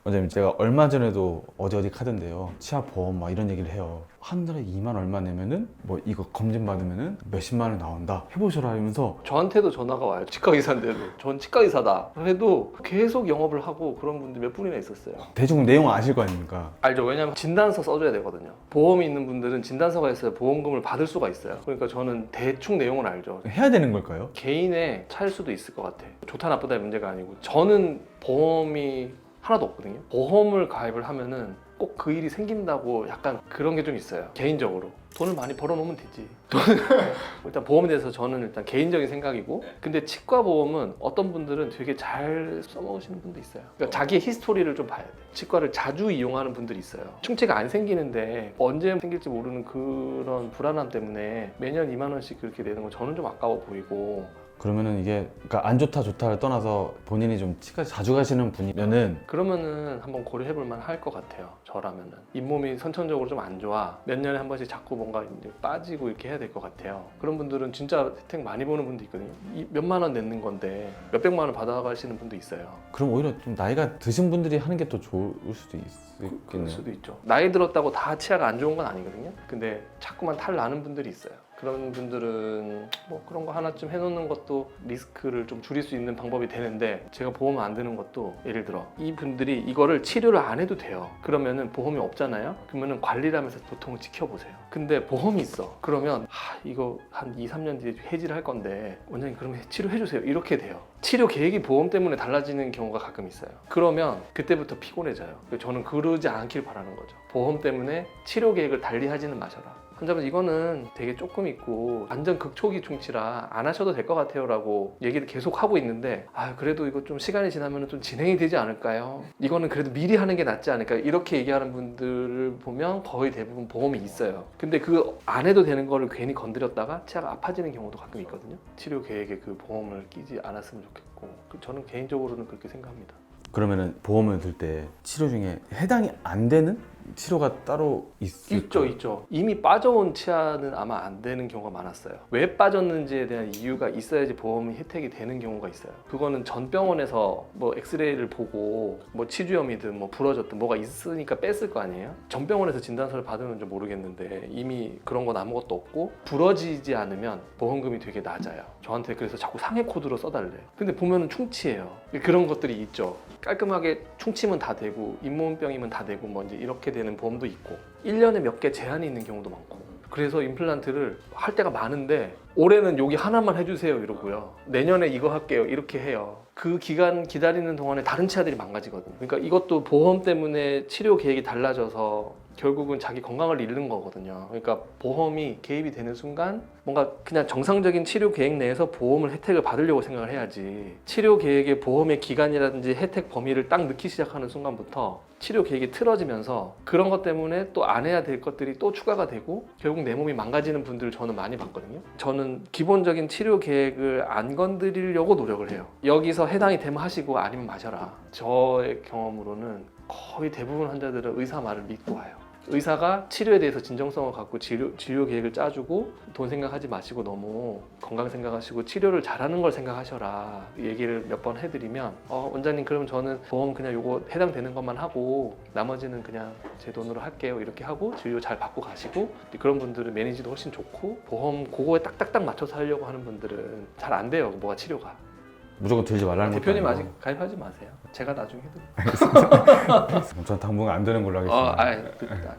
원장님 제가 얼마 전에도 어디 카드인데요, 치아 보험 막 이런 얘기를 해요. 한 달에 2만 얼마 내면은 뭐 이거 검진 받으면은 몇십만 원 나온다, 해보셔라 하면서. 저한테도 전화가 와요. 치과 의사인데도. 전 치과 의사다 해도 계속 영업을 하고 그런 분들 몇 분이나 있었어요. 대충 내용 아실 거 아닙니까? 알죠. 왜냐면 진단서 써줘야 되거든요. 보험이 있는 분들은 진단서가 있어야 보험금을 받을 수가 있어요. 그러니까 저는 대충 내용을 알죠. 해야 되는 걸까요? 개인의 차일 수도 있을 것 같아. 좋다 나쁘다의 문제가 아니고, 저는 보험이 하나도 없거든요. 보험을 가입을 하면은 꼭 그 일이 생긴다고 약간 그런 게 좀 있어요. 개인적으로 돈을 많이 벌어놓으면 되지. 일단 보험에 대해서 저는 일단 개인적인 생각이고, 근데 치과 보험은 어떤 분들은 되게 잘 써먹으시는 분도 있어요. 그러니까 자기의 히스토리를 좀 봐야 돼. 치과를 자주 이용하는 분들이 있어요. 충치가 안 생기는데 언제 생길지 모르는 그런 불안함 때문에 매년 2만 원씩 그렇게 내는 건 저는 좀 아까워 보이고. 그러면은 이게 그러니까 안 좋다 좋다를 떠나서 본인이 좀 치과 자주 가시는 분이면은 그러면은 한번 고려해볼 만할 것 같아요. 저라면은 잇몸이 선천적으로 좀 안 좋아, 몇 년에 한 번씩 자꾸 뭔가 이제 빠지고 이렇게 해야 될 것 같아요. 그런 분들은 진짜 혜택 많이 보는 분도 있거든요. 몇만 원 내는 건데 몇백만 원 받아가시는 분도 있어요. 그럼 오히려 좀 나이가 드신 분들이 하는 게 더 좋을 수도 그럴 있겠네요. 수도 있죠. 나이 들었다고 다 치아가 안 좋은 건 아니거든요. 근데 자꾸만 탈 나는 분들이 있어요. 그런 분들은 뭐 그런 거 하나쯤 해놓는 것도 리스크를 좀 줄일 수 있는 방법이 되는데, 제가 보험 안 드는 것도, 예를 들어 이 분들이 이거를 치료를 안 해도 돼요. 그러면은 보험이 없잖아요. 그러면은 관리를 하면서 보통은 지켜보세요. 근데 보험이 있어. 그러면 이거 한 2, 3년 뒤에 해지를 할 건데 원장님 그러면 치료해 주세요, 이렇게 돼요. 치료 계획이 보험 때문에 달라지는 경우가 가끔 있어요. 그러면 그때부터 피곤해져요. 저는 그러지 않길 바라는 거죠. 보험 때문에 치료 계획을 달리 하지는 마셔라. 환자분 이거는 되게 조금 있고 완전 극초기 충치라 안 하셔도 될 것 같아요 라고 얘기를 계속 하고 있는데, 그래도 이거 좀 시간이 지나면 좀 진행이 되지 않을까요? 이거는 그래도 미리 하는 게 낫지 않을까, 이렇게 얘기하는 분들을 보면 거의 대부분 보험이 있어요. 근데 그 안 해도 되는 거를 괜히 건드렸다가 치아가 아파지는 경우도 가끔 있거든요. 치료 계획에 그 보험을 끼지 않았으면 좋겠고, 저는 개인적으로는 그렇게 생각합니다. 그러면은 보험을 들 때 치료 중에 해당이 안 되는 치료가 따로 있을까요? 있죠. 이미 빠져온 치아는 아마 안 되는 경우가 많았어요. 왜 빠졌는지에 대한 이유가 있어야지 보험이 혜택이 되는 경우가 있어요. 그거는 전 병원에서 뭐 엑스레이를 보고 뭐 치주염이든 뭐 부러졌든 뭐가 있으니까 뺐을 거 아니에요. 전 병원에서 진단서를 받으면 좀 모르겠는데 이미 그런 건 아무것도 없고 부러지지 않으면 보험금이 되게 낮아요. 저한테 그래서 자꾸 상해 코드로 써달래. 근데 보면은 충치예요. 그런 것들이 있죠. 깔끔하게 충치면 다 되고 잇몸병이면 다 되고 뭐 이제 이렇게 되는 보험도 있고, 1년에 몇 개 제한이 있는 경우도 많고. 그래서 임플란트를 할 때가 많은데 올해는 여기 하나만 해주세요 이러고요, 내년에 이거 할게요 이렇게 해요. 그 기간 기다리는 동안에 다른 치아들이 망가지거든요. 그러니까 이것도 보험 때문에 치료 계획이 달라져서 결국은 자기 건강을 잃는 거거든요. 그러니까 보험이 개입이 되는 순간 뭔가 그냥 정상적인 치료 계획 내에서 보험을 혜택을 받으려고 생각을 해야지, 치료 계획의 보험의 기간이라든지 혜택 범위를 딱 넣기 시작하는 순간부터 치료 계획이 틀어지면서 그런 것 때문에 또 안 해야 될 것들이 또 추가가 되고 결국 내 몸이 망가지는 분들을 저는 많이 봤거든요. 저는 기본적인 치료 계획을 안 건드리려고 노력을 해요. 여기서 해당이 되면 하시고 아니면 마셔라. 저의 경험으로는 거의 대부분 환자들은 의사 말을 믿고 와요. 의사가 치료에 대해서 진정성을 갖고 진료 계획을 짜주고, 돈 생각하지 마시고 너무 건강 생각하시고 치료를 잘하는 걸 생각하셔라 얘기를 몇 번 해드리면, 원장님 그러면 저는 보험 그냥 요거 해당되는 것만 하고 나머지는 그냥 제 돈으로 할게요 이렇게 하고 진료 잘 받고 가시고, 그런 분들은 매니지도 훨씬 좋고 보험 그거에 딱딱딱 맞춰서 하려고 하는 분들은 잘 안 돼요. 뭐가 치료가. 무조건 들지 말라는 것도 대표님 아니고. 아직 가입하지 마세요. 제가 나중에 해드릴게요. 전 당분간 안 되는 걸로 하겠습니다. 일단